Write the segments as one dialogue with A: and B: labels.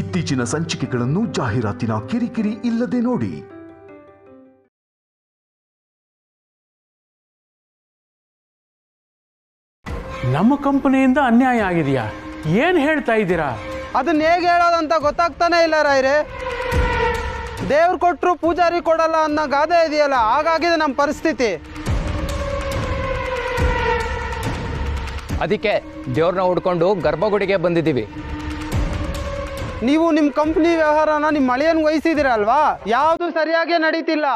A: ಇತ್ತೀಚಿನ ಸಂಚಿಕೆಗಳನ್ನು ಜಾಹೀರಾತಿನ ಕಿರಿಕಿರಿ ಇಲ್ಲದೆ ನೋಡಿ.
B: ನಮ್ಮ ಕಂಪನಿಯಿಂದ ಅನ್ಯಾಯ ಆಗಿದೆಯಾ? ಏನು ಹೇಳ್ತಾ ಇದ್ದೀರಾ?
C: ಅದನ್ನ ಹೇಗೆ ಹೇಳೋದಂತ ಗೊತ್ತಾಗ್ತಾನೆ ಇಲ್ಲ ರಾಯ್ರೆ. ದೇವ್ರು ಕೊಟ್ಟರು ಪೂಜಾರಿ ಕೊಡಲ್ಲ ಅನ್ನೋ ಗಾದೆ ಇದೆಯಲ್ಲ, ಹಾಗಾಗಿದೆ ನಮ್ಮ ಪರಿಸ್ಥಿತಿ.
D: ಅದಕ್ಕೆ ದೇವ್ರನ್ನ ಹುಡ್ಕೊಂಡು ಗರ್ಭಗುಡಿಗೆ ಬಂದಿದ್ದೀವಿ.
C: ನೀವು ನಿಮ್ಮ ಕಂಪ್ನಿ ವ್ಯವಹಾರನ ನಿಮ್ಮ ಮಳೆಯನ್ನು ವಹಿಸಿದಿರಲ್ವಾ, ಯಾವುದು ಸರಿಯಾಗಿ ನಡೀತಿಲ್ಲ.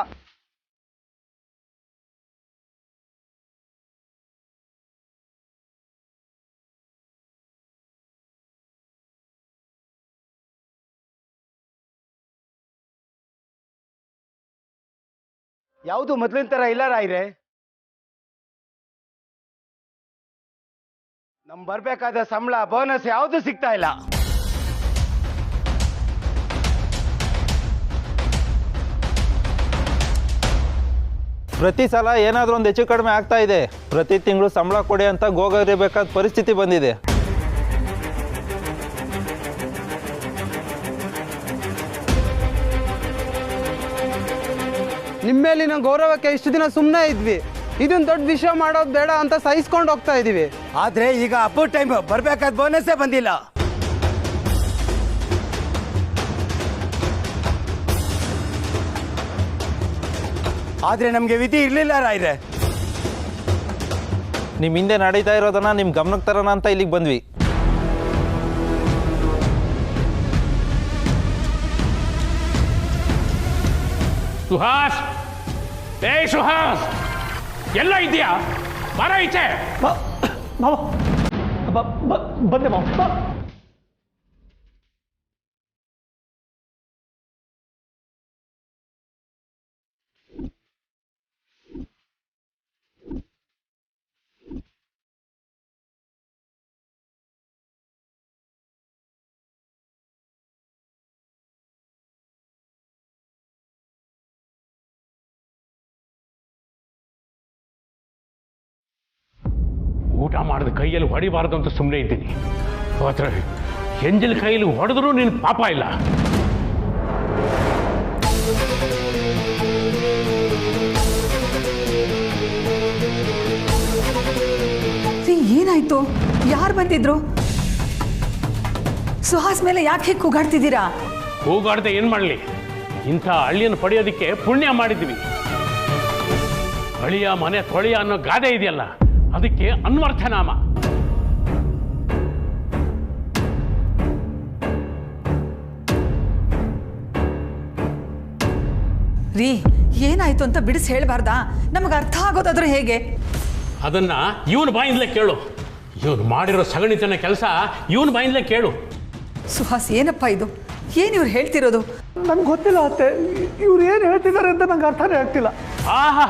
E: ಯಾವುದು ಮೊದಲಿನ ಥರ ಇಲ್ಲ ರಾಯ್ರೆ. ನಮ್ ಬರ್ಬೇಕಾದ ಸಂಬಳ ಬೋನಸ್ ಯಾವುದು ಸಿಗ್ತಾ ಇಲ್ಲ.
F: ಪ್ರತಿ ಸಲ ಏನಾದರೂ ಒಂದು ಹೆಚ್ಚು ಕಡಿಮೆ ಆಗ್ತಾ ಇದೆ. ಪ್ರತಿ ತಿಂಗಳು ಸಂಬಳ ಕೊಡಿ ಅಂತ ಗೋಗರಿಬೇಕಾದ ಪರಿಸ್ಥಿತಿ ಬಂದಿದೆ.
C: ನಿಮ್ಮ ಮೇಲಿನ ಗೌರವಕ್ಕೆ ಇಷ್ಟು ದಿನ ಸುಮ್ಮನೆ ಇದ್ವಿ. ಇದನ್ನ ದೊಡ್ಡ ವಿಷಯ ಮಾಡೋದು ಬೇಡ ಅಂತ ಸಹಿಸ್ಕೊಂಡು ಹೋಗ್ತಾ ಇದೀವಿ.
E: ಆದ್ರೆ ಈಗ ಅಪ್ಪು ಟೈಮ್ ಬರ್ಬೇಕಾದ ಬೋನಸ್ಸೇ ಬಂದಿಲ್ಲ. ಆದ್ರೆ ನಮ್ಗೆ ವಿಧಿ ಇರ್ಲಿಲ್ಲ ರಾಯ್ರೆ.
F: ನಿಮ್ಮ ಹಿಂದೆ ನಡೀತಾ ಇರೋದನ್ನ ನಿಮ್ಮ ಗಮನಕ್ಕೆ ತರೋಣ ಅಂತ ಇಲ್ಲಿಗೆ ಬಂದ್ವಿ.
B: ಸುಹಾಸ್, ಏ ಸುಹಾಸ್, ಎಲ್ಲ ಇದೆಯಾ? ಬರ ಈಚೆ.
E: ಬಂದೆ ಮಾವ.
B: ಊಟ ಮಾಡಿದ ಕೈಯಲ್ಲಿ ಹೊಡಿಬಾರ್ದು ಅಂತ ಸುಮ್ಮನೆ ಇದ್ದೀನಿ. ಮಾತ್ರ ಎಂಜಲ್ ಕೈಯಲ್ಲಿ ಹೊಡೆದ್ರೂ ನಿನ್ನ ಪಾಪ ಇಲ್ಲ.
G: ಏನಾಯ್ತು? ಯಾರು ಬಂದಿದ್ರು? ಸುಹಾಸ್ ಮೇಲೆ ಯಾಕೆ ಕೂಗಾಡ್ತಿದ್ದೀರಾ?
B: ಕೂಗಾಡ್ದೆ ಏನ್ ಮಾಡಲಿ? ಇಂಥ ಹಳ್ಳಿಯನ್ನು ಪಡೆಯೋದಕ್ಕೆ ಪುಣ್ಯ ಮಾಡಿದ್ವಿ. ಹಳಿಯ ಮನೆ ತೊಳೆಯ ಅನ್ನೋ ಗಾದೆ ಇದೆಯಲ್ಲ, ಅದಕ್ಕೆ ಅನ್ವರ್ಥನಾಮ.
G: ರೀ, ಏನಾಯ್ತು ಅಂತ ಬಿಡಿಸಿ ಹೇಳ್ಬಾರ್ದಾ? ನಮಗೆ ಅರ್ಥ ಆಗೋದಾದ್ರೂ ಹೇಗೆ?
B: ಅದನ್ನ ಇವನು ಬಾಯಿಂದಲೇ ಕೇಳು. ಇವನು ಮಾಡಿರೋ ಸಗಣಿತನ ಕೆಲಸ ಇವನು ಬಾಯಿಂದಲೇ ಕೇಳು.
G: ಸುಹಾಸ್, ಏನಪ್ಪ ಇದು? ಏನು ಇವ್ರು ಹೇಳ್ತಿರೋದು?
E: ನಂಗೆ ಗೊತ್ತಿಲ್ಲ ಅತ್ತೆ, ಇವ್ರು ಏನು ಹೇಳ್ತಿದ್ದಾರೆ ಅಂತ ನಂಗೆ ಅರ್ಥನೇ ಆಗ್ತಿಲ್ಲ.
B: ಆಹಾ,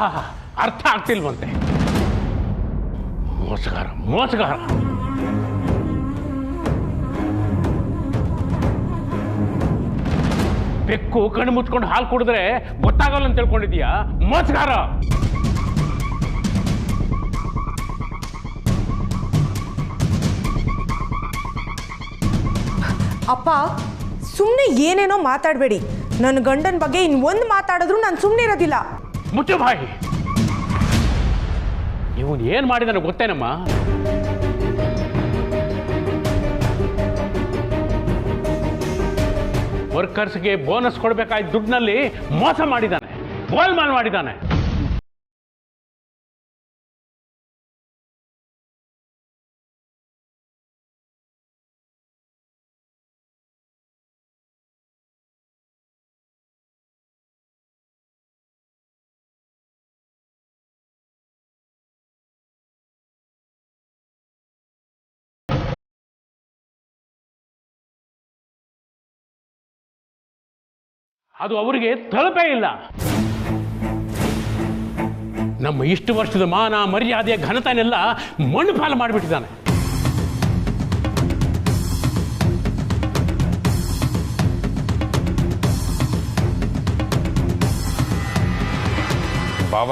B: ಅರ್ಥ ಆಗ್ತಿಲ್ವಂತೆ. ಮೋಸಗಾರ, ಮೋಸಗಾರ. ಬೆಕ್ಕು ಕಣ್ಣು ಮುಚ್ಕೊಂಡು ಹಾಲು ಕುಡಿದ್ರೆ ಗೊತ್ತಾಗಲ್ಲ ಅಂತ ತಿಳ್ಕೊಂಡಿದ್ಯಾ? ಮೋಸಗಾರ.
H: ಅಪ್ಪ, ಸುಮ್ಮನೆ ಏನೇನೋ ಮಾತಾಡಬೇಡಿ. ನನ್ನ ಗಂಡನ ಬಗ್ಗೆ ಇನ್ನೊಂದು ಮಾತಾಡಿದ್ರು ನಾನು ಸುಮ್ಮನೆ ಇರೋದಿಲ್ಲ.
B: ಮುಚ್ಚು ಬಾಯಿ. ಇವನು ಏನ್ ಮಾಡಿದಾನೆ ಗೊತ್ತೇನಮ್ಮ? ವರ್ಕರ್ಸ್ಗೆ ಬೋನಸ್ ಕೊಡಬೇಕಾದ ದುಡ್ಡಿನಲ್ಲಿ ಮೋಸ ಮಾಡಿದ್ದಾನೆ, ಗೋಲ್ಮಾಲ್ ಮಾಡಿದ್ದಾನೆ. ಅದು ಅವರಿಗೆ ತಲುಪೇ ಇಲ್ಲ. ನಮ್ಮ ಇಷ್ಟು ವರ್ಷದ ಮಾನ ಮರ್ಯಾದೆ ಘನತೆನೆಲ್ಲ ಮಣ್ಣು ಪಾಲು ಮಾಡಿಬಿಟ್ಟಿದ್ದಾನೆ.
I: ಬಾವ,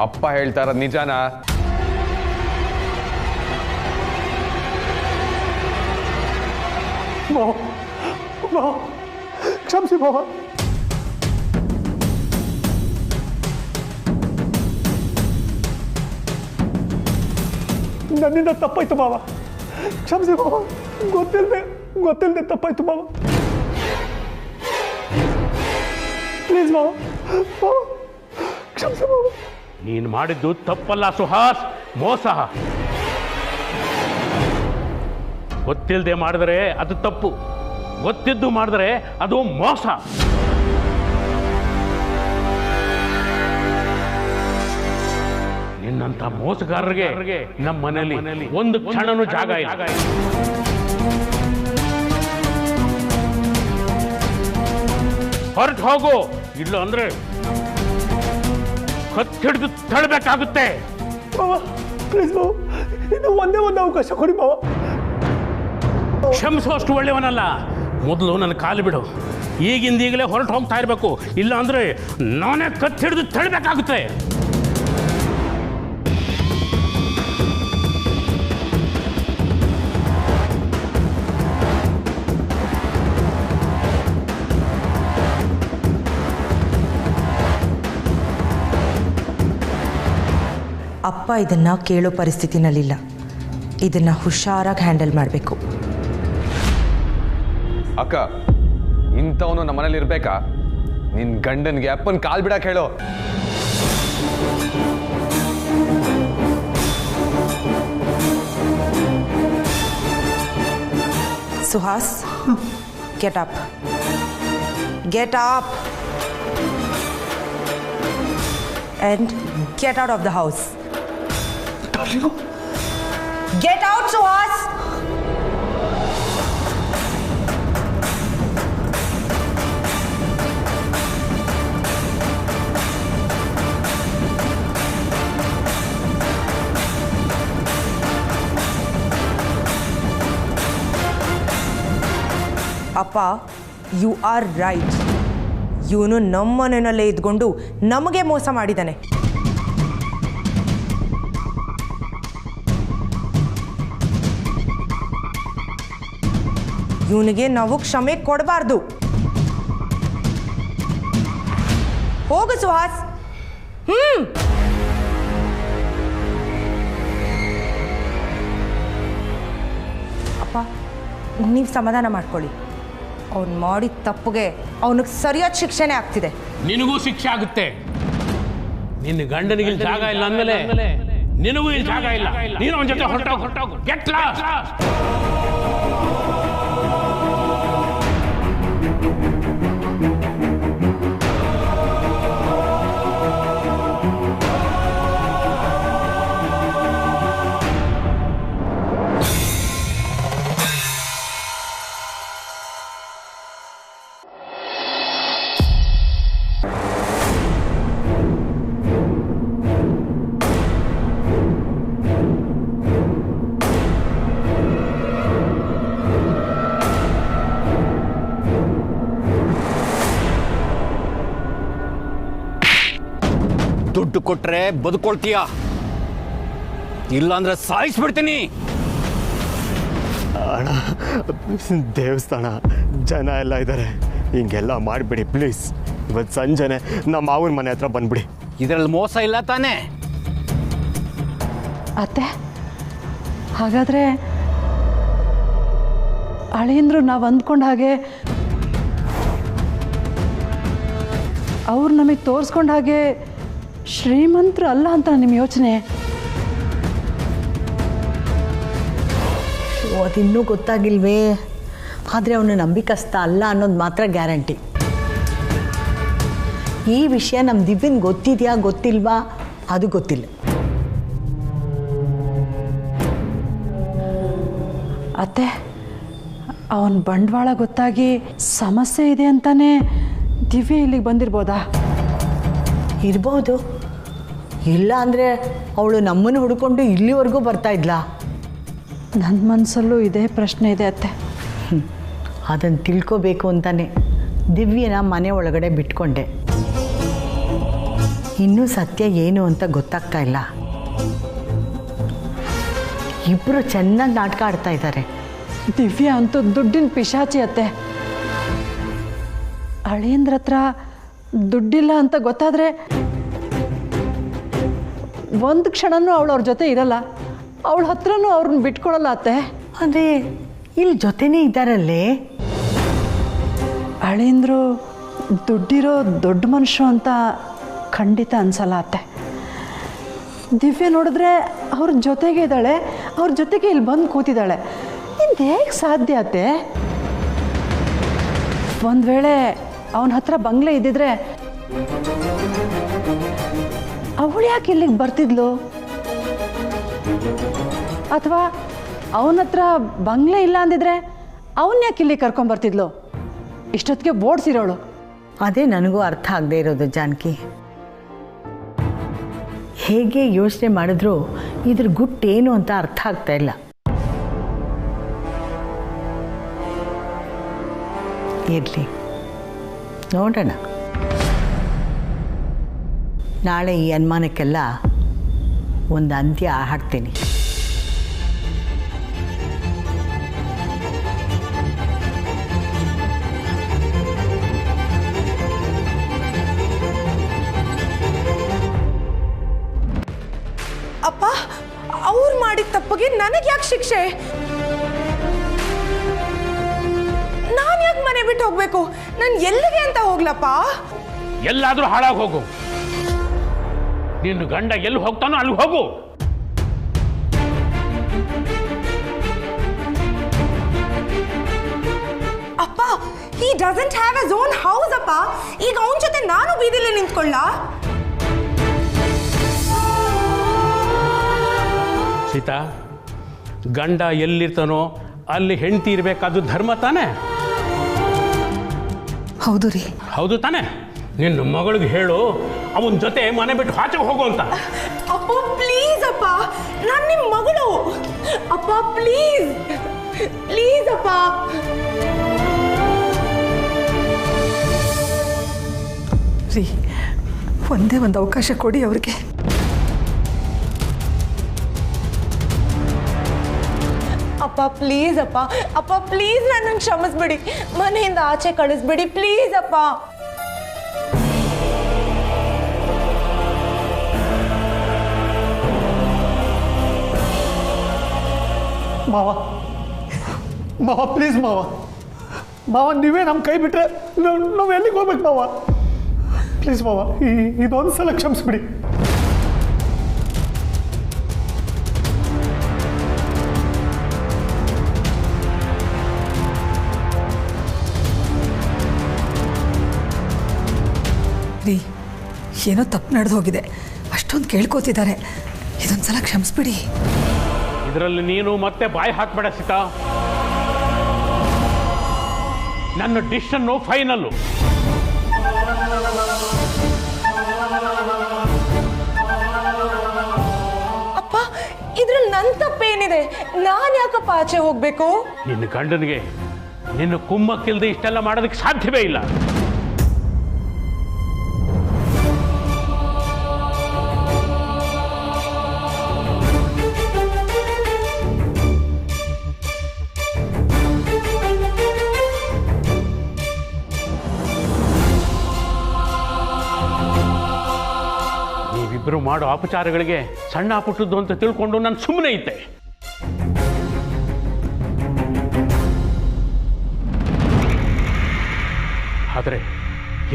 I: ಅಪ್ಪ ಹೇಳ್ತಾರ ನಿಜಾನಾ?
E: ಮಾವ ಕ್ಷಮಿಸಿ ಮಾವ. ನನ್ನಿಂದ ತಪ್ಪಾಯ್ತು ಮಾವ, ಕ್ಷಮಿಸಿ ಮಾವ. ಗೊತ್ತಿಲ್ಲದೆ ತಪ್ಪಾಯ್ತು ಮಾವ. ಪ್ಲೀಸ್ ಮಾವ, ಕ್ಷಮಿಸಿ ಮಾವ.
B: ನೀನು ಮಾಡಿದ್ದು ತಪ್ಪಲ್ಲ ಸುಹಾಸ್, ಮೋಸ. ಗೊತ್ತಿಲ್ಲದೆ ಮಾಡಿದ್ರೆ ಅದು ತಪ್ಪು, ಗೊತ್ತಿದ್ದು ಮಾಡಿದ್ರೆ ಅದು ಮೋಸ. ನಿನ್ನಂತ ಮೋಸಗಾರರಿಗೆ ನಮ್ಮ ಮನೆಯಲ್ಲಿ ಒಂದು ಕ್ಷಣನೂ ಜಾಗ ಇಲ್ಲ. ಹೊರಟು ಹೋಗು, ಇಲ್ಲ ಅಂದ್ರೆ ಕತ್ತಿಡಿದು ತಳ್ಳಬೇಕಾಗುತ್ತೆ.
E: ಮಾವ ಪ್ಲೀಸ್ ಮಾವ, ಇನ್ನು ಒಂದೇ ಒಂದು ಅವಕಾಶ ಕೊಡಿ ಮಾವ.
B: ಕ್ಷಮಿಸುವಷ್ಟು ಒಳ್ಳೆಯವನಲ್ಲ. ಮೊದಲು ನನ್ನ ಕಾಲು ಬಿಡು. ಈಗಲೇ ಹೊರಟು ಹೋಗ್ತಾ ಇರಬೇಕು, ಇಲ್ಲ ಅಂದ್ರೆ ನಾನೇ ಕತ್ತಿಡಿದು ತಳ್ಳಬೇಕಾಗುತ್ತೆ.
H: ಅಪ್ಪ ಇದನ್ನು ಕೇಳೋ ಪರಿಸ್ಥಿತಿನಲ್ಲಿಲ್ಲ. ಇದನ್ನು ಹುಷಾರಾಗಿ ಹ್ಯಾಂಡಲ್ ಮಾಡಬೇಕು.
I: ಅಕ್ಕ, ಇಂಥವನು ನಮ್ಮನೇಲಿ ಇರ್ಬೇಕಾ? ನಿನ್ ಗಂಡನ್ಗೆ ಅಪ್ಪನ ಕಾಲ್ ಬಿಡಕ್ಕೆ ಹೇಳು.
H: Suhas, get up, get up and get out of the house. Get out, Suhas! ಅಪ್ಪ, ಯು ಆರ್ ರೈಟ್. ಇವನು ನಮ್ಮನೆಯಲ್ಲೇ ಇದ್ಕೊಂಡು ನಮಗೆ ಮೋಸ ಮಾಡಿದ್ದಾನೆ. ಇವನಿಗೆ ನಾವು ಕ್ಷಮೆ ಕೊಡಬಾರ್ದು. ಹೋಗು ಸುಹಾಸ್. ಅಪ್ಪ, ನೀವು ಸಮಾಧಾನ ಮಾಡ್ಕೊಳ್ಳಿ. ಅವ್ನು ಮಾಡಿದ ತಪ್ಪಿಗೆ ಅವನಿಗೆ ಸರಿಯಾದ ಶಿಕ್ಷೆನೇ ಆಗ್ತಿದೆ.
B: ನಿನಗೂ ಶಿಕ್ಷೆ ಆಗುತ್ತೆ. ನಿನ್ನ ಗಂಡನಿಗೆ ಇಲ್ಲಿ ಜಾಗ ಇಲ್ಲ ಅಂದಮೇಲೆ ನಿನಗೂ ಇಲ್ಲಿ ಜಾಗ ಇಲ್ಲ. ನೀನು ಅವನ ಜೊತೆ ಹೊರಟೋಗು. Get lost.
J: ದುಡ್ಡು ಕೊಟ್ರೆ ಬದುಕೊಳ್ತೀಯ, ಇಲ್ಲಾಂದ್ರೆ ಸಾಯಿಸ್ಬಿಡ್ತೀನಿ.
E: ಅಣ್ಣ, ದೇವಸ್ಥಾನ ಜನ ಎಲ್ಲ ಇದ್ದಾರೆ, ಹಿಂಗೆಲ್ಲ ಮಾಡಿಬಿಡಿ ಪ್ಲೀಸ್. ಇವತ್ತು ಸಂಜೆನೆ ನಮ್ಮ ಮಾವನ ಮನೆ ಹತ್ರ ಬಂದ್ಬಿಡಿ.
J: ಇದರಲ್ಲಿ ಮೋಸ ಇಲ್ಲ ತಾನೇ?
K: ಅತ್ತೆ, ಹಾಗಾದರೆ ಅಳಿಯಂದ್ರು ನಾವು ಅಂದ್ಕೊಂಡ ಹಾಗೆ, ಅವ್ರು ನಮಗೆ ತೋರಿಸ್ಕೊಂಡ ಹಾಗೆ ಶ್ರೀಮಂತರು ಅಲ್ಲ ಅಂತ ನಿಮ್ಮ ಯೋಚನೆ?
L: ಅದಿನ್ನೂ ಗೊತ್ತಾಗಿಲ್ವೇ? ಆದರೆ ಅವನು ನಂಬಿಕಸ್ತ ಅಲ್ಲ ಅನ್ನೋದು ಮಾತ್ರ ಗ್ಯಾರಂಟಿ. ಈ ವಿಷಯ ನಮ್ಮ ದಿವ್ಯನ್ ಗೊತ್ತಿದೆಯಾ ಗೊತ್ತಿಲ್ವಾ ಅದು ಗೊತ್ತಿಲ್ಲ.
K: ಅತ್ತೆ, ಅವನ ಬಂಡವಾಳ ಗೊತ್ತಾಗಿ ಸಮಸ್ಯೆ ಇದೆ ಅಂತಾನೆ ದಿವ್ಯ ಇಲ್ಲಿಗೆ ಬಂದಿರ್ಬೋದಾ?
L: ಇರ್ಬೋದು. ಇಲ್ಲ ಅಂದರೆ ಅವಳು ನಮ್ಮನ್ನು ಹುಡ್ಕೊಂಡು ಇಲ್ಲಿವರೆಗೂ ಬರ್ತಾ ಇದ್ಲಾ?
K: ನನ್ನ ಮನಸ್ಸಲ್ಲೂ ಇದೇ ಪ್ರಶ್ನೆ ಇದೆ ಅತ್ತೆ.
L: ಅದನ್ನು ತಿಳ್ಕೋಬೇಕು ಅಂತಾನೆ ದಿವ್ಯನ ಮನೆ ಒಳಗಡೆ ಬಿಟ್ಕೊಂಡೆ. ಇನ್ನೂ ಸತ್ಯ ಏನು ಅಂತ ಗೊತ್ತಾಗ್ತಾ ಇಲ್ಲ. ಇಬ್ಬರು ಚೆನ್ನಾಗಿ ನಾಟಕ ಆಡ್ತಾ ಇದ್ದಾರೆ.
K: ದಿವ್ಯ ಅಂತೂ ದುಡ್ಡಿನ ಪಿಶಾಚಿ ಅತ್ತೆ. ಅಳಿಯಂದ್ರ ಹತ್ರ ದುಡ್ಡಿಲ್ಲ ಅಂತ ಗೊತ್ತಾದರೆ ಒಂದು ಕ್ಷಣನೂ ಅವಳು ಅವ್ರ ಜೊತೆ ಇರಲ್ಲ, ಅವಳ ಹತ್ರನೂ ಅವ್ರನ್ನ ಬಿಟ್ಕೊಡಲ್ಲ ಅತ್ತೆ.
L: ಅಂದರೆ ಇಲ್ಲಿ ಜೊತೆನೇ ಇದ್ದಾರಲ್ಲೇ.
K: ಅಳಿಯಂದ್ರು ದುಡ್ಡಿರೋ ದೊಡ್ಡ ಮನುಷ್ಯರು ಅಂತ ಖಂಡಿತ ಅನ್ಸಲ್ಲ ಅತ್ತೆ. ದಿವ್ಯ ನೋಡಿದ್ರೆ ಅವ್ರ ಜೊತೆಗೆ ಇದ್ದಾಳೆ, ಅವ್ರ ಜೊತೆಗೆ ಇಲ್ಲಿ ಬಂದು ಕೂತಿದ್ದಾಳೆ. ಇದು ಹೇಗೆ ಸಾಧ್ಯ ಅತ್ತೆ? ಒಂದು ವೇಳೆ ಅವನ ಹತ್ರ ಬಂಗ್ಲೆ ಇದ್ದಿದ್ರೆ ಅವಳು ಯಾಕೆ ಇಲ್ಲಿಗೆ ಬರ್ತಿದ್ಲು? ಅಥವಾ ಅವನ ಹತ್ರ ಬಂಗ್ಲೆ ಇಲ್ಲ ಅಂದಿದ್ರೆ ಅವನ್ನ ಯಾಕೆ ಇಲ್ಲಿಗೆ ಕರ್ಕೊಂಬರ್ತಿದ್ಲು? ಇಷ್ಟೊತ್ತಿಗೆ ಬೋಡ್ಸಿರೋಳು.
L: ಅದೇ ನನಗೂ ಅರ್ಥ ಆಗದೆ ಇರೋದು ಜಾನಕಿ. ಹೇಗೆ ಯೋಚನೆ ಮಾಡಿದ್ರೂ ಇದ್ರ ಗುಟ್ಟೇನು ಅಂತ ಅರ್ಥ ಆಗ್ತಾ ಇಲ್ಲ. ಇರಲಿ, ನೋಡೋಣ. ನಾಳೆ ಈ ಅನುಮಾನಕ್ಕೆಲ್ಲ ಒಂದು ಅಂತ್ಯ ಹಾಕ್ತೀನಿ.
H: ಅಪ್ಪ, ಅವ್ರು ಮಾಡಿದ ತಪ್ಪಿಗೆ ನನಗೆ ಯಾಕೆ ಶಿಕ್ಷೆ? ನಾನು ಯಾಕೆ ಮನೆ ಬಿಟ್ಟು ಹೋಗ್ಬೇಕು? ನಾನು ಎಲ್ಲಿಗೆ ಅಂತ ಹೋಗ್ಲಪ್ಪ?
B: ಎಲ್ಲಾದ್ರೂ ಹಾಳಾಗಿ ಹೋಗು. ನಿನ್ನ ಗಂಡ ಎಲ್ಲಿ ಹೋಗ್ತಾನೋ ಅಲ್ಲಿ ಹೋಗು.
H: ಅಪ್ಪ, he doesn't have his own house ಅಪ್ಪ. ಈಗ ಅವನ ಜೊತೆ ನಾನು ಬೀದಿಲಿ ನಿಂತ್ಕೊಳ್ಳ?
B: ಸೀತಾ, ಗಂಡ ಎಲ್ಲಿರ್ತಾನೋ ಅಲ್ಲಿ ಹೆಂಡತಿ ಇರಬೇಕಾದ್ದು ಧರ್ಮ ತಾನೆ?
G: ಹೌದು ರೀ.
B: ಹೌದು ತಾನೆ? ನಿನ್ನ ಮಗಳಿಗೆ ಹೇಳು ಅವನ ಜೊತೆ ಮನೆ ಬಿಟ್ಟು ಆಚೆ ಹೋಗು ಅಂತ.
H: ಅಪ್ಪ ಪ್ಲೀಸ್ ಅಪ್ಪ, ನಾನು ನಿಮ್ಮ ಮಗಳು. ಅಪ್ಪ ಪ್ಲೀಸ್ ಪ್ಲೀಸ್ ಅಪ್ಪ.
G: ರೀ, ಒಂದೇ ಒಂದು ಅವಕಾಶ ಕೊಡಿ ಅವ್ರಿಗೆ.
H: ಅಪ್ಪ ಪ್ಲೀಸ್ ಅಪ್ಪ, ಅಪ್ಪ ಪ್ಲೀಸ್ ನನ್ನನ್ನು ಕ್ಷಮಿಸ್ಬಿಡಿ. ಮನೆಯಿಂದ ಆಚೆ ಕಳಿಸ್ಬಿಡಿ ಪ್ಲೀಸ್ ಅಪ್ಪ.
E: ಮಾವ, ಮಾವ ಪ್ಲೀಸ್ ಮಾವ, ಮಾವ ನೀವೇ ನಮ್ಮ ಕೈ ಬಿಟ್ಟರೆ ನಾವು ಎಲ್ಲಿಗೆ ಹೋಗ್ಬೇಕು ಮಾವ? ಪ್ಲೀಸ್ ಮಾವ, ಇದೊಂದು ಸಲ ಕ್ಷಮಿಸ್ಬಿಡಿ.
G: ರೀ, ಏನೋ ತಪ್ಪು ನಡೆದು ಹೋಗಿದೆ, ಅಷ್ಟೊಂದು ಕೇಳ್ಕೋತಿದ್ದಾರೆ, ಇದೊಂದ್ಸಲ ಕ್ಷಮಿಸ್ಬಿಡಿ.
B: ಇದರಲ್ಲಿ ನೀನು ಮತ್ತೆ ಬಾಯಿ ಹಾಕ್ಬೇಡ ಸೀತಾ. ನನ್ನ ಡಿಸಿಷನ್ನು ಫೈನಲ್ಲು.
H: ಅಪ್ಪ, ಇದ್ರಲ್ಲಿ ನನ್ನ ತಪ್ಪೇನಿದೆ? ನಾನು ಯಾಕಪ್ಪ ಆಚೆ ಹೋಗ್ಬೇಕು?
B: ನಿನ್ನ ಗಂಡನಿಗೆ ನಿನ್ನ ಕುಮ್ಮಕ್ಕಿಲ್ದೆ ಇಷ್ಟೆಲ್ಲ ಮಾಡೋದಕ್ಕೆ ಸಾಧ್ಯವೇ ಇಲ್ಲ. ನೀವಿಬ್ಬರು ಮಾಡೋ ಅಪಚಾರಗಳಿಗೆ ಸಣ್ಣ ಪುಟ್ಟದ್ದು ಅಂತ ತಿಳ್ಕೊಂಡು ನಾನು ಸುಮ್ಮನೆ ಇದ್ದೆ. ಆದರೆ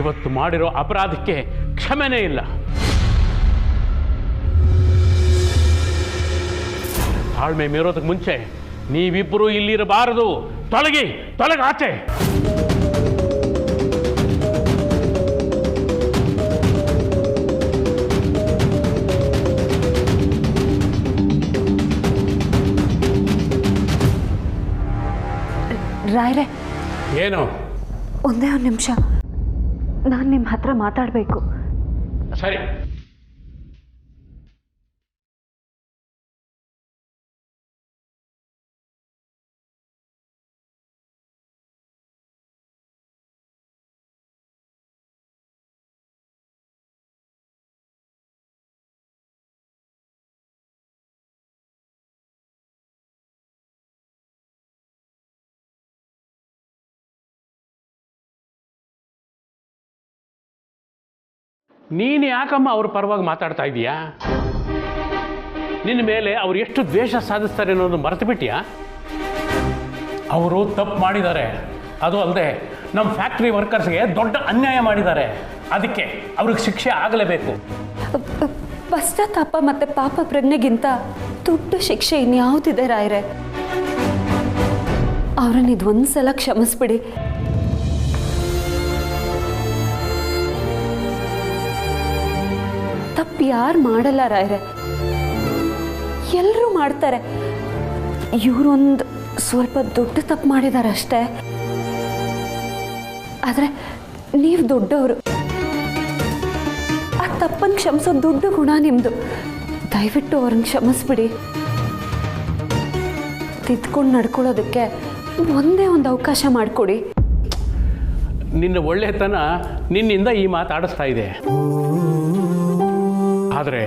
B: ಇವತ್ತು ಮಾಡಿರೋ ಅಪರಾಧಕ್ಕೆ ಕ್ಷಮೆನೇ ಇಲ್ಲ. ತಾಳ್ಮೆ ಮೀರೋದಕ್ಕೆ ಮುಂಚೆ ನೀವಿಬ್ಬರು ಇಲ್ಲಿರಬಾರದು. ತೊಲಗಿ, ಆಚೆ.
K: ರಾಯ್ರೆ,
B: ಏನು?
K: ಒಂದೇ ಒಂದು ನಿಮಿಷ, ನಾನು ನಿಮ್ಮ ಹತ್ರ ಮಾತಾಡಬೇಕು.
B: ಸರಿ. ನೀನು ಯಾಕಮ್ಮ ಅವ್ರ ಪರವಾಗಿ ಮಾತಾಡ್ತಾ ಇದೀಯಾ? ನಿನ್ನ ಮೇಲೆ ಅವ್ರು ಎಷ್ಟು ದ್ವೇಷ ಸಾಧಿಸ್ತಾರೆ ಅನ್ನೋದು ಮರೆತು ಬಿಟ್ಟಿಯಾ? ಅವರು ತಪ್ಪು ಮಾಡಿದ್ದಾರೆ, ಅದು ಅಲ್ಲದೆ ನಮ್ಮ ಫ್ಯಾಕ್ಟ್ರಿ ವರ್ಕರ್ಸ್ಗೆ ದೊಡ್ಡ ಅನ್ಯಾಯ ಮಾಡಿದ್ದಾರೆ. ಅದಕ್ಕೆ ಅವ್ರಿಗೆ ಶಿಕ್ಷೆ ಆಗಲೇಬೇಕು.
M: ಪಶ್ಚಾತ್ತಾಪ ಮತ್ತು ಪಾಪ ಪ್ರಜ್ಞೆಗಿಂತ ದೊಡ್ಡ ಶಿಕ್ಷೆ ಇನ್ಯಾವುದಿದೆ ರಾಯರೇ? ಅವ್ರನ್ನ ಇದೊಂದು ಸಲ ಕ್ಷಮಿಸ್ಬಿಡಿ. ತಪ್ಪು ಯಾರು ಮಾಡಲ್ಲ ರಾಯರೇ, ಎಲ್ಲರೂ ಮಾಡ್ತಾರೆ. ಇವರೊಂದು ಸ್ವಲ್ಪ ದೊಡ್ಡ ತಪ್ಪು ಮಾಡಿದ್ದಾರೆ ಅಷ್ಟೇ. ಆದರೆ ನೀವು ದೊಡ್ಡವರು, ಆ ತಪ್ಪನ್ನು ಕ್ಷಮಿಸೋ ದೊಡ್ಡ ಗುಣ ನಿಮ್ಮದು. ದಯವಿಟ್ಟು ಅವ್ರನ್ನ ಕ್ಷಮಿಸ್ಬಿಡಿ. ತಿದ್ಕೊಂಡು ನಡ್ಕೊಳ್ಳೋದಕ್ಕೆ ಒಂದೇ ಒಂದು ಅವಕಾಶ ಮಾಡಿಕೊಡಿ.
B: ನಿನ್ನ ಒಳ್ಳೆತನ ನಿನ್ನಿಂದ ಈ ಮಾತಾಡಿಸ್ತಾ ಇದೆ. ಆದರೆ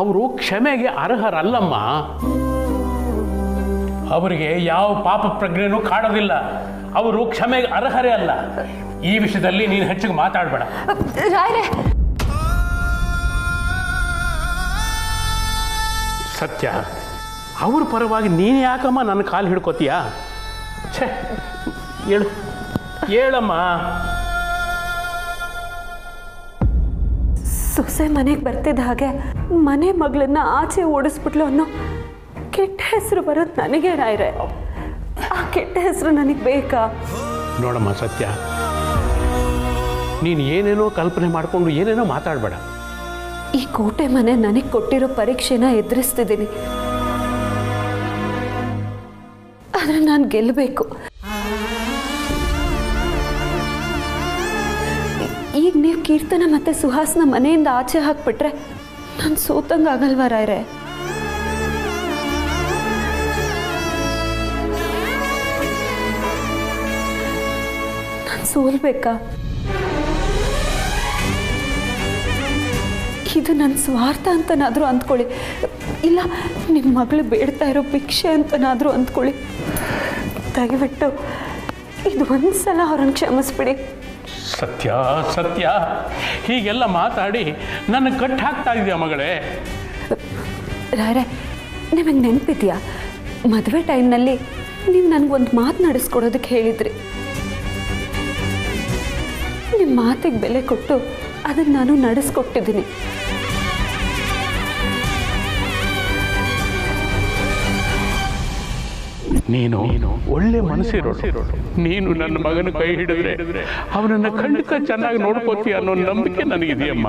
B: ಅವರು ಕ್ಷಮೆಗೆ ಅರ್ಹರಲ್ಲಮ್ಮ. ಅವರಿಗೆ ಯಾವ ಪಾಪ ಪ್ರಜ್ಞೆನೂ ಕಾಡೋದಿಲ್ಲ. ಅವರು ಕ್ಷಮೆಗೆ ಅರ್ಹರೇ ಅಲ್ಲ. ಈ ವಿಷಯದಲ್ಲಿ ನೀನು ಹೆಚ್ಚಿಗೆ ಮಾತಾಡಬೇಡ. ಸತ್ಯ, ಅವ್ರ ಪರವಾಗಿ ನೀನು ಯಾಕಮ್ಮ ನನ್ನ ಕಾಲು ಹಿಡ್ಕೋತೀಯಾ? ಛೇ, ಹೇಳಮ್ಮ.
M: ಸೊಸೆ ಮನೆಗೆ ಬರ್ತಿದ್ದ ಹಾಗೆ ಮನೆ ಮಗಳನ್ನ ಆಚೆ ಓಡಿಸ್ಬಿಟ್ಲು ಅನ್ನೋ ಕೆಟ್ಟ ಹೆಸರು ಬರೋದು ನನಗೆ ರಾಯ್ರೆ. ಆ ಕೆಟ್ಟ ಹೆಸರು ನನಗೆ ಬೇಕಾ?
B: ನೋಡಮ್ಮ ಸತ್ಯ, ನೀನು ಏನೇನೋ ಕಲ್ಪನೆ ಮಾಡಿಕೊಂಡು ಏನೇನೋ ಮಾತಾಡಬೇಡ.
M: ಈ ಕೋಟೆ ಮನೆ ನನಗೆ ಕೊಟ್ಟಿರೋ ಪರೀಕ್ಷೆನ ಎದುರಿಸ್ತಿದ್ದೀನಿ. ಆದರೆ ನಾನು ಗೆಲ್ಲಬೇಕು. ಈಗ ನೀವು ಕೀರ್ತನ ಮತ್ತು ಸುಹಾಸ್ನ ಮನೆಯಿಂದ ಆಚೆ ಹಾಕ್ಬಿಟ್ರೆ ನಾನು ಸೋತಂಗಾಗಲ್ವಾ ರಾಯ್ರೆ? ನಾನು ಸೋಲ್ಬೇಕಾ? ಇದು ನನ್ನ ಸ್ವಾರ್ಥ ಅಂತನಾದರೂ ಅಂದ್ಕೊಳ್ಳಿ, ಇಲ್ಲ ನಿಮ್ಮ ಮಗಳು ಬೇಡ್ತಾ ಇರೋ ಭಿಕ್ಷೆ ಅಂತನಾದರೂ ಅಂದ್ಕೊಳ್ಳಿ. ದಯವಿಟ್ಟು ಇದು ಒಂದು ಸಲ ಅವ್ರನ್ನ ಕ್ಷಮಿಸ್ಬಿಡಿ.
B: ಸತ್ಯ ಸತ್ಯ, ಹೀಗೆಲ್ಲ ಮಾತಾಡಿ ನನ್ನ ಕಟ್ಟು ಹಾಕ್ತಾ ಇದೆಯಾ ಮಗಳೇ?
M: ರಾಯ್ರೆ, ನಿಮಗೆ ನೆನಪಿದೆಯಾ ಮದುವೆ ಟೈಮ್ನಲ್ಲಿ ನೀವು ನನಗೊಂದು ಮಾತು ನಡೆಸ್ಕೊಡೋದಕ್ಕೆ ಹೇಳಿದ್ರಿ. ನಿಮ್ಮ ಮಾತಿಗೆ ಬೆಲೆ ಕೊಟ್ಟು ಅದನ್ನು ನಾನು ನಡೆಸ್ಕೊಟ್ಟಿದ್ದೀನಿ.
B: ನೀನು ಒಳ್ಳೆ ಮನಸ್ಸಿರೋಳು. ನೀನು ನನ್ನ ಮಗನ ಕೈ ಹಿಡಿದ್ರೆ ಅವನನ್ನ ಖಂಡಿತ ಚೆನ್ನಾಗಿ ನೋಡ್ಕೋತೀಯ ಅನ್ನೋ ನಂಬಿಕೆ ನನಗಿದೆಯಮ್ಮ.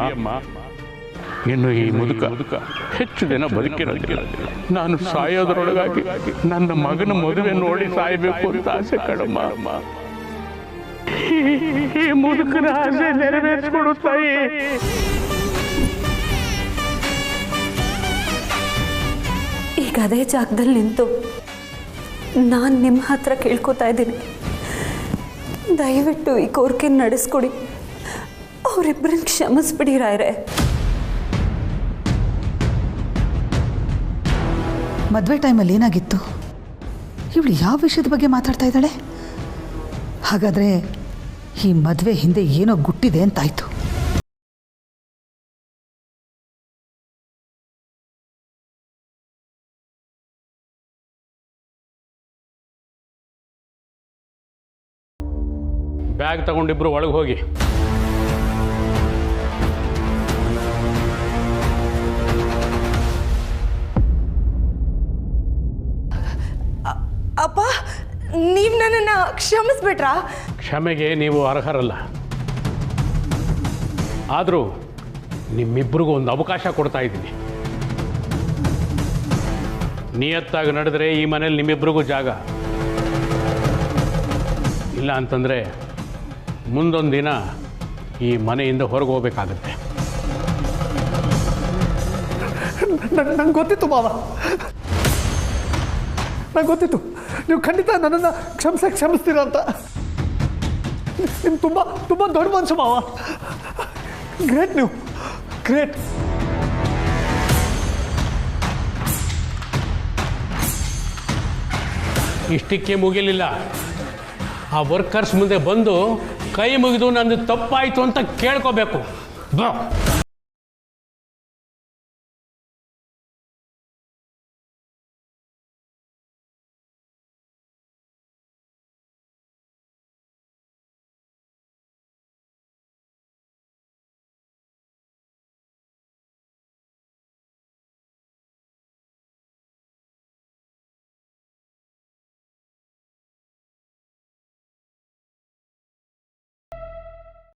B: ಇನ್ನು ಈ ಮುದುಕ ಹೆಚ್ಚು ದಿನ ಬದುಕಿರೋದಿಲ್ಲ. ನಾನು ಸಾಯೋದ್ರೊಳಗಾಗಿ ನನ್ನ ಮಗನ ಮದುವೆ ನೋಡಿ ಸಾಯಬೇಕು ಅಂತ ಆಸೆ ಕಡಮ್ಮ. ಈ ಮುದುಕನ ಆಸೆ ನೆರವೇರಿಸ್ಕೊಡು ತಾಯಿ.
M: ಈಗ ಅದೇ ಜಾಗದಲ್ಲಿ ನಿಂತು ನಾನು ನಿಮ್ಮ ಹತ್ರ ಕೇಳ್ಕೊತಾ ಇದ್ದೀನಿ, ದಯವಿಟ್ಟು ಈ ಕೋರಿಕೆ ನಡೆಸ್ಕೊಡಿ. ಅವರಿಬ್ಬರನ್ನ ಕ್ಷಮಿಸ್ಬಿಡಿ ರಾಯ್ರೆ.
L: ಮದುವೆ ಟೈಮಲ್ಲಿ ಏನಾಗಿತ್ತು? ಇವಳು ಯಾವ ವಿಷಯದ ಬಗ್ಗೆ ಮಾತಾಡ್ತಾ ಇದ್ದಾಳೆ? ಹಾಗಾದರೆ ಈ ಮದುವೆ ಹಿಂದೆ ಏನೋ ಗುಟ್ಟಿದೆ ಅಂತಾಯ್ತು.
B: ಬ್ಯಾಗ್ ತಗೊಂಡಿಬ್ರು ಒಳಗೆ ಹೋಗಿ.
H: ಅಪ್ಪ, ನೀವು ನನ್ನನ್ನು ಕ್ಷಮಿಸ್ಬಿಟ್ರಾ?
B: ಕ್ಷಮೆಗೆ ನೀವು ಅರ್ಹರಲ್ಲ. ಆದರೂ ನಿಮ್ಮಿಬ್ಬರಿಗೂ ಒಂದು ಅವಕಾಶ ಕೊಡ್ತಾ ಇದ್ದೀನಿ. ನಿಯತ್ತಾಗಿ ನಡೆದ್ರೆ ಈ ಮನೇಲಿ ನಿಮ್ಮಿಬ್ಬರಿಗೂ ಜಾಗ ಇಲ್ಲ ಅಂತಂದರೆ ಮುಂದೊಂದು ದಿನ ಈ ಮನೆಯಿಂದ ಹೊರಗೆ ಹೋಗ್ಬೇಕಾಗತ್ತೆ.
E: ನಂಗೆ ಗೊತ್ತಿತ್ತು ಮಾವ, ನಂಗೆ ಗೊತ್ತಿತ್ತು ನೀವು ಖಂಡಿತ ನನ್ನನ್ನು ಕ್ಷಮಿಸ್ತೀರ ಅಂತ. ನಿಮ್ಮ ತುಂಬ ತುಂಬ ದೊಡ್ಡ ಮನಸ್ಸು ಮಾವ. ಗ್ರೇಟ್, ನೀವು ಗ್ರೇಟ್.
B: ಇಷ್ಟಕ್ಕೆ ಮುಗಿಲಿಲ್ಲ. ಆ ವರ್ಕರ್ಸ್ ಮುಂದೆ ಬಂದು ಕೈ ಮುಗಿದು ನಂದು ತಪ್ಪಾಯಿತು ಅಂತ ಕೇಳ್ಕೋಬೇಕು. ಬಾ.